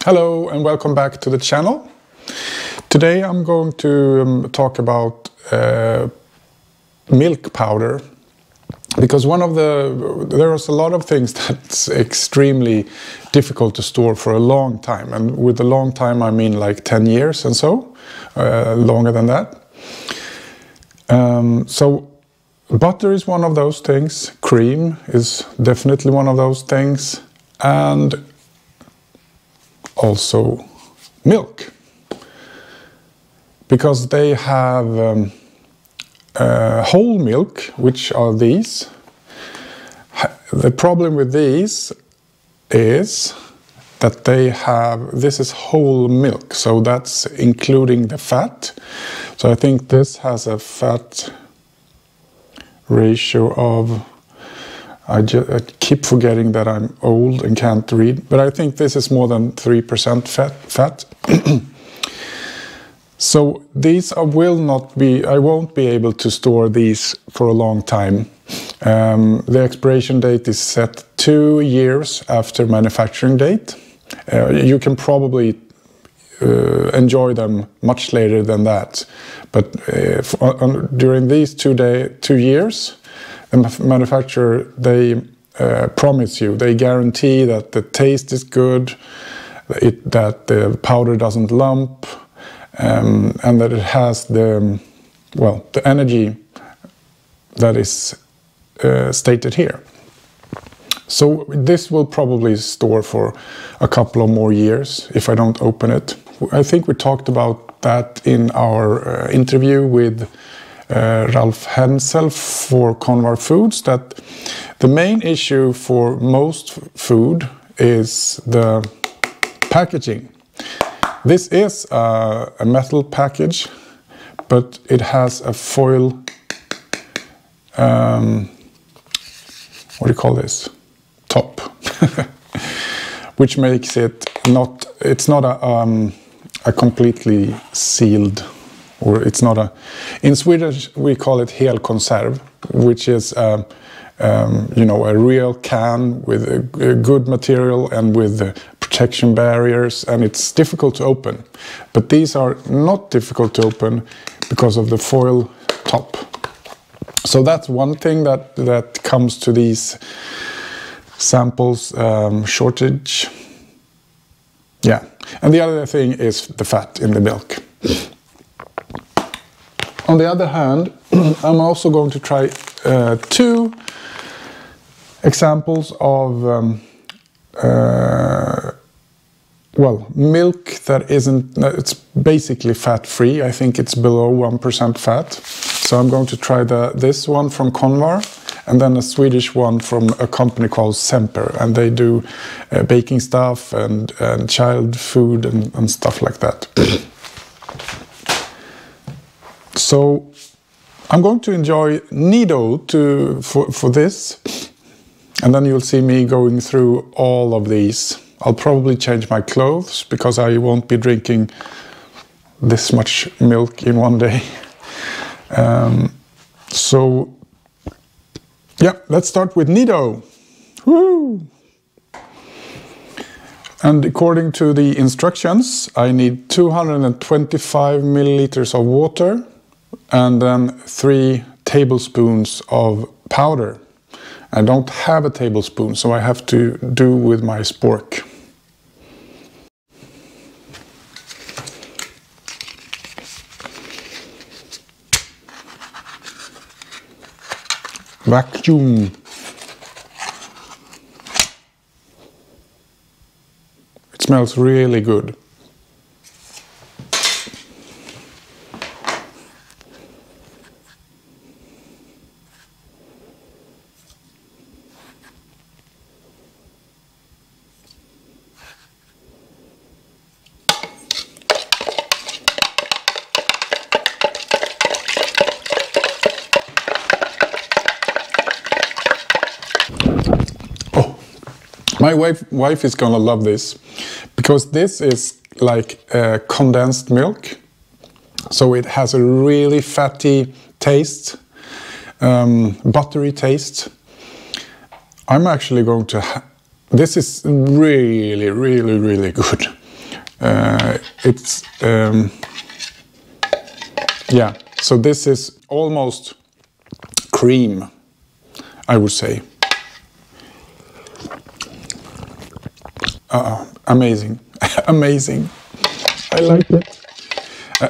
Hello and welcome back to the channel. Today I'm going to talk about milk powder, because there is a lot of things that's extremely difficult to store for a long time, and with a long time I mean like 10 years and so, longer than that. So butter is one of those things, cream is definitely one of those things, and also milk, because they have whole milk, which are these. The problem with these is that this is whole milk, so that's including the fat. So I think this has a fat ratio of, I keep forgetting that I'm old and can't read, but I think this is more than 3% fat. So these I won't be able to store these for a long time. The expiration date is set 2 years after manufacturing date. You can probably enjoy them much later than that, but during these 2 years, the manufacturer, they promise you, they guarantee that the taste is good, that the powder doesn't lump, and that it has the energy that is stated here. So this will probably store for a couple of more years if I don't open it. I think we talked about that in our interview with Ralph Hensel for Convar Foods, that the main issue for most food is the packaging. This is a metal package, but it has a foil, what do you call this? Top, which makes it it's not a completely sealed, or it's not a, in Swedish we call it helkonserv, which is a real can with a good material and with protection barriers, and it's difficult to open. But these are not difficult to open because of the foil top. So that's one thing that comes to these samples, shortage. Yeah, and the other thing is the fat in the milk. On the other hand, I'm also going to try 2 examples of milk that it's basically fat-free. I think it's below 1% fat. So I'm going to try this one from Convar, and then a Swedish one from a company called Semper, and they do baking stuff and child food and stuff like that. So I'm going to enjoy Nido for this, and then you'll see me going through all of these. I'll probably change my clothes because I won't be drinking this much milk in one day. So yeah, let's start with Nido. Woo! And according to the instructions, I need 225 milliliters of water and then 3 tablespoons of powder. I don't have a tablespoon, so I have to do with my spork. Vacuum. It smells really good. My wife is gonna love this, because this is like condensed milk, so it has a really fatty taste, buttery taste. I'm actually going to, this is really, really, really good. It's, yeah, so this is almost cream, I would say. Amazing, amazing. I like it.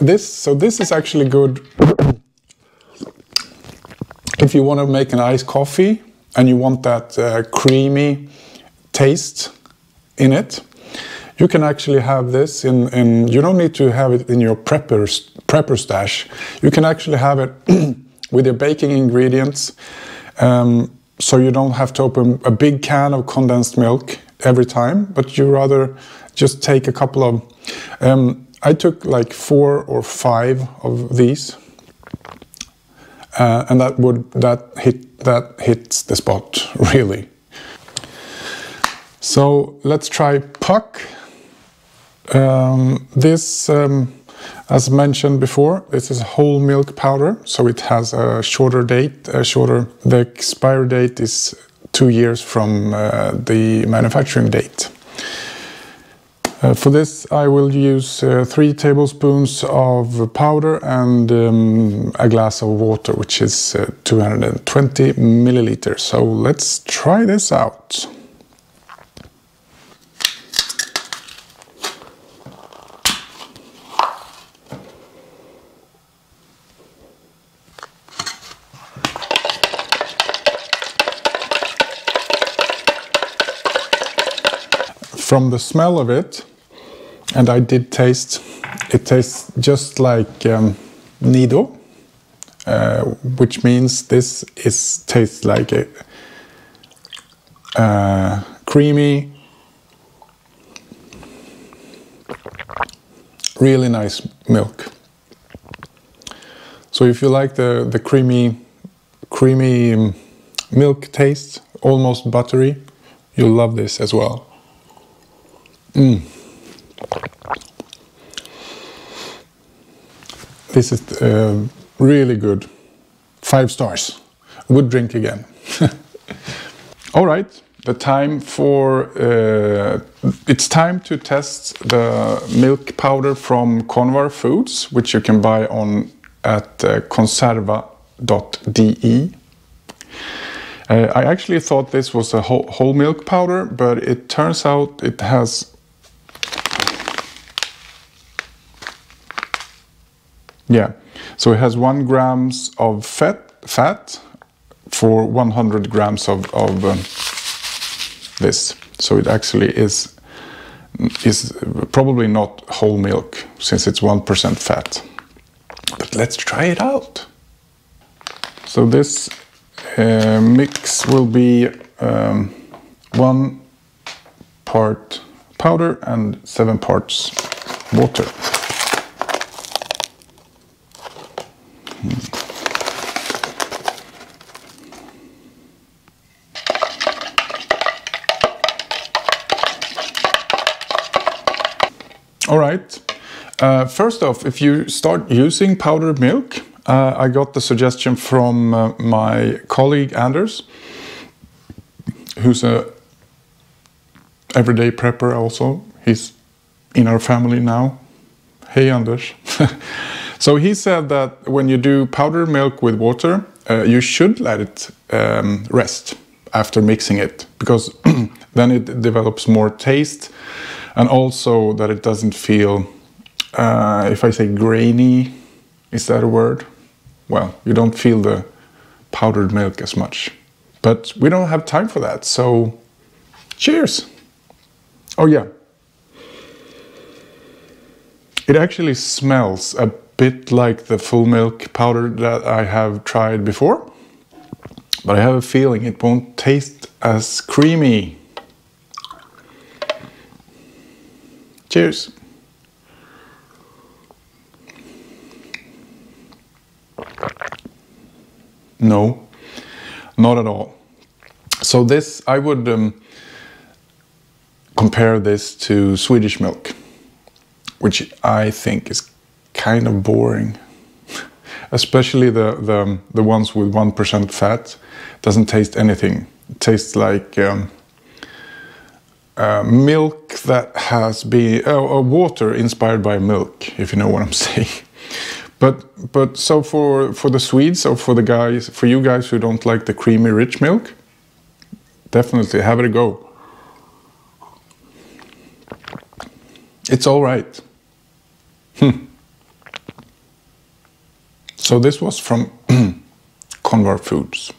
This is actually good if you want to make an iced coffee and you want that creamy taste in it. You can actually have this in you don't need to have it in your prepper stash. You can actually have it with your baking ingredients, so you don't have to open a big can of condensed milk every time, but you rather just take a couple of, I took like 4 or 5 of these, and that hits the spot really. So let's try puck. This, as mentioned before, this is whole milk powder, so it has a shorter date. The expiry date is 2 years from the manufacturing date. For this, I will use 3 tablespoons of powder and a glass of water, which is 220 milliliters. So let's try this out. From the smell of it, and I did taste, it tastes just like Nido, which means this tastes like a creamy, really nice milk. So if you like the creamy milk taste, almost buttery, you'll love this as well. This is really good. 5 stars. Would drink again. All right, it's time to test the milk powder from Convar Foods, which you can buy at conserva.de. I actually thought this was a whole milk powder, but it turns out it has, yeah, so it has 1 grams of fat for 100 grams of this. So it actually is probably not whole milk, since it's 1% fat. But let's try it out. So this mix will be 1 part powder and 7 parts water. All right. First off, if you start using powdered milk, I got the suggestion from my colleague Anders, who's a everyday prepper also. He's in our family now. Hey, Anders. So he said that when you do powdered milk with water, you should let it rest after mixing it, because then it develops more taste, and also that it doesn't feel, if I say grainy, is that a word? Well, you don't feel the powdered milk as much. But we don't have time for that, so cheers! Oh yeah. It actually smells a bit like the full milk powder that I have tried before, but I have a feeling it won't taste as creamy. Cheers! No, not at all. So this, I would compare this to Swedish milk, which I think is kind of boring. Especially the ones with 1% fat. Doesn't taste anything. It tastes like milk that has been water inspired by milk, if you know what I'm saying. But so for the Swedes, or for you guys who don't like the creamy rich milk, definitely have it a go. It's all right. So this was from Convar Foods.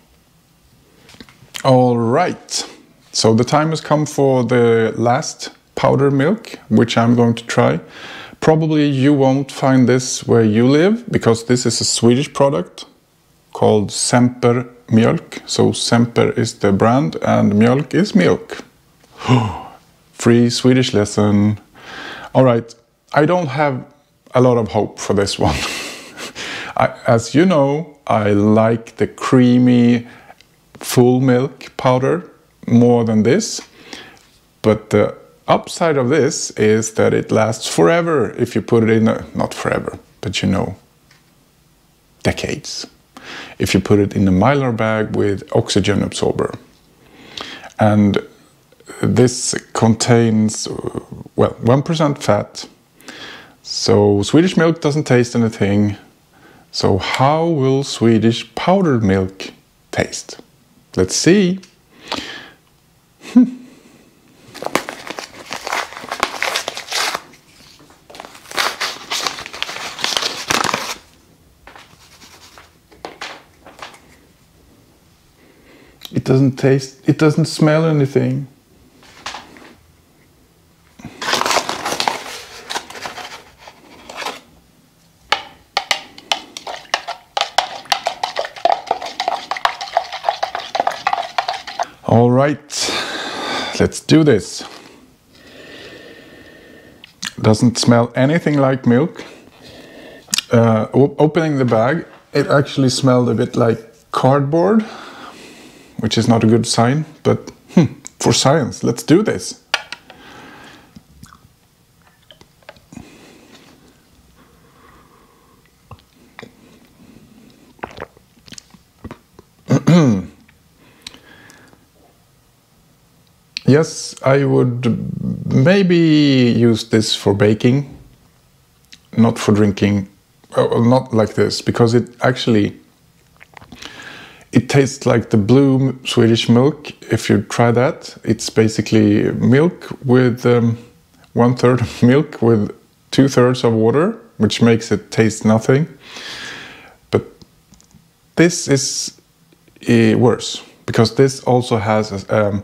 All right. So the time has come for the last powder milk, which I'm going to try. Probably you won't find this where you live, because this is a Swedish product called Semper Mjölk. So Semper is the brand and Mjölk is milk. Free Swedish lesson. All right, I don't have a lot of hope for this one. As you know, I like the creamy full milk powder more than this. But the upside of this is that it lasts forever if you put it in not forever, but you know, decades. If you put it in a Mylar bag with oxygen absorber. And this contains, well, 1% fat. So Swedish milk doesn't taste anything. So how will Swedish powdered milk taste? Let's see. It doesn't taste, it doesn't smell anything. All right, let's do this. Doesn't smell anything like milk. Opening the bag, it actually smelled a bit like cardboard, which is not a good sign, but for science, let's do this. Yes, I would maybe use this for baking, not for drinking, not like this, because it actually, it tastes like the blue Swedish milk. If you try that, it's basically milk with 1/3 milk with 2/3 of water, which makes it taste nothing. But this is worse, because this also has a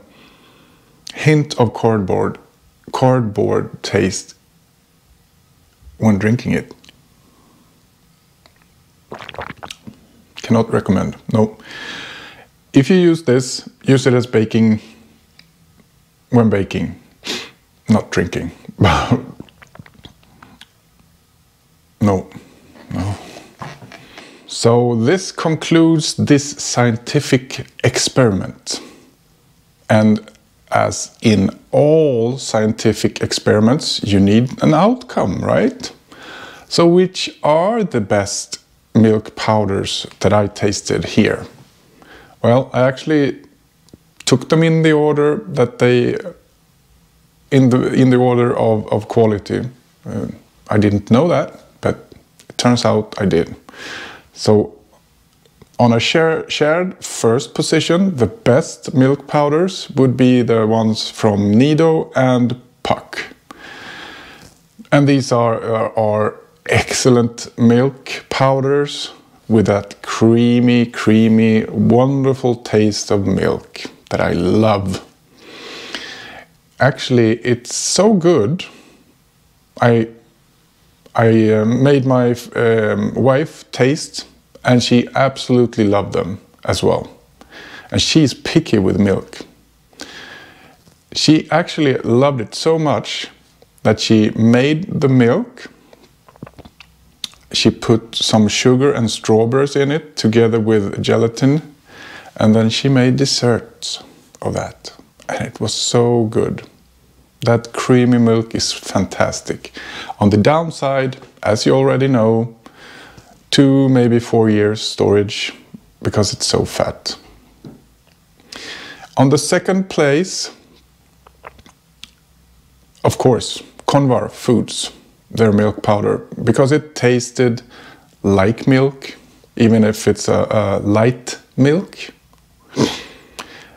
hint of cardboard taste when drinking it. Cannot recommend, no. If you use this, use it as baking, when baking, not drinking. No. So this concludes this scientific experiment. And as in all scientific experiments, you need an outcome, right? So which are the best milk powders that I tasted here? Well, I actually took them in the order that they, in the order of quality. I didn't know that, but it turns out I did. So on a shared first position, the best milk powders would be the ones from Nido and Puck. And these are excellent milk powders with that creamy, wonderful taste of milk that I love. Actually, it's so good. I made my wife taste, and she absolutely loved them as well. And she's picky with milk. She actually loved it so much that she made the milk. She put some sugar and strawberries in it together with gelatin. And then she made desserts of that. And it was so good. That creamy milk is fantastic. On the downside, as you already know, 2, maybe 4 years storage, because it's so fat. On the second place, of course, Convar Foods, their milk powder, because it tasted like milk, even if it's a light milk.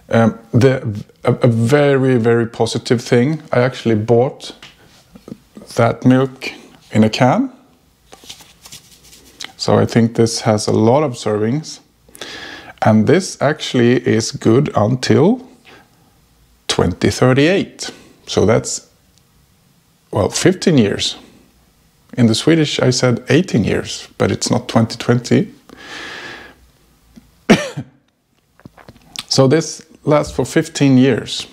A very, very positive thing, I actually bought that milk in a can. So I think this has a lot of servings. And this actually is good until 2038. So that's, well, 15 years. In the Swedish I said 18 years, but it's not 2020. So this lasts for 15 years.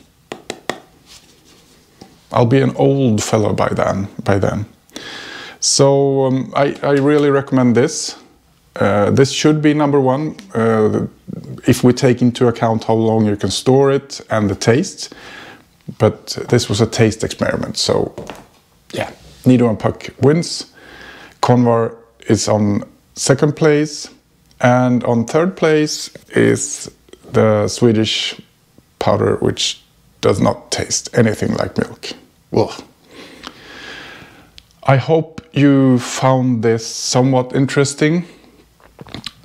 I'll be an old fellow by then. So I really recommend this. This should be number one if we take into account how long you can store it and the taste. But this was a taste experiment, so yeah, Nido and Puck wins. Convar is on second place, and on third place is the Swedish powder, which does not taste anything like milk. Ugh. I hope you found this somewhat interesting.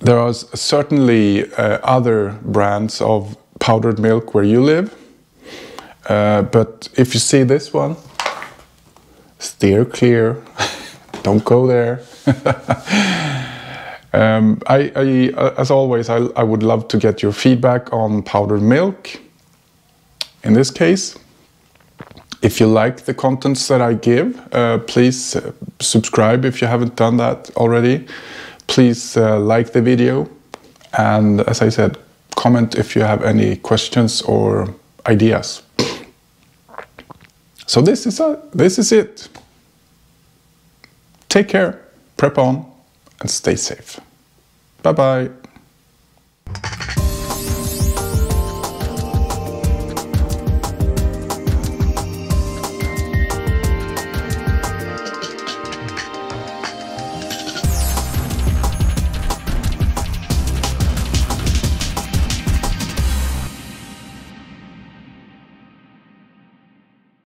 There are certainly other brands of powdered milk where you live, but if you see this one, steer clear. Don't go there. As always, I would love to get your feedback on powdered milk. In this case, if you like the contents that I give, please subscribe if you haven't done that already. Please like the video, and as I said, comment if you have any questions or ideas. So this is it. Take care, prep on, and stay safe. Bye bye.